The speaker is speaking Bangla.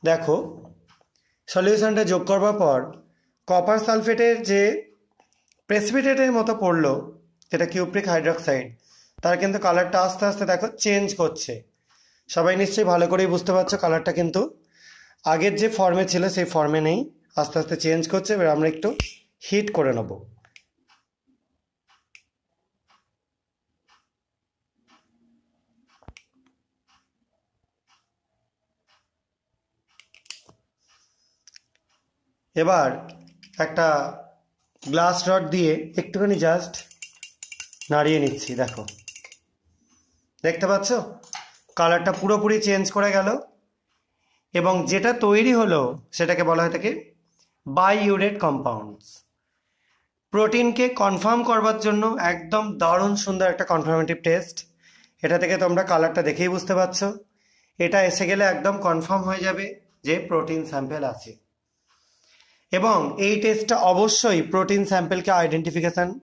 দেখো সলিউশনটা যোগ করবার পর কপার সালফেটের যে প্রেসিপিটেটের মতো পড়লো, যেটা কিউপ্রিক হাইড্রক্সাইড, তার কিন্তু কালারটা আস্তে আস্তে দেখো চেঞ্জ করছে। সবাই নিশ্চয়ই ভালো করেই বুঝতে পারছো কালারটা কিন্তু আগের যে ফর্মে ছিল সেই ফর্মে নেই, আস্তে আস্তে চেঞ্জ করছে। এবার আমরা একটু হিট করে নেব। এবার একটা গ্লাস রড দিয়ে একটুখানি জাস্ট নাড়িয়ে নিচ্ছি। দেখো, দেখতে পাচ্ছ কালারটা পুরোপুরি চেঞ্জ করে গেল। এবং যেটা তৈরি হলো সেটাকে বলা হয়ে থাকে বাইইউরেট কম্পাউন্ডস। প্রোটিনকে কনফার্ম করবার জন্য একদম দারুণ সুন্দর একটা কনফার্মেটিভ টেস্ট। এটা থেকে তোমরা কালারটা দেখেই বুঝতে পারছো, এটা এসে গেলে একদম কনফার্ম হয়ে যাবে যে প্রোটিন স্যাম্পেল আছে। এবং এই টেস্টটা অবশ্যই প্রোটিন স্যাম্পেলকে আইডেন্টিফিকেশন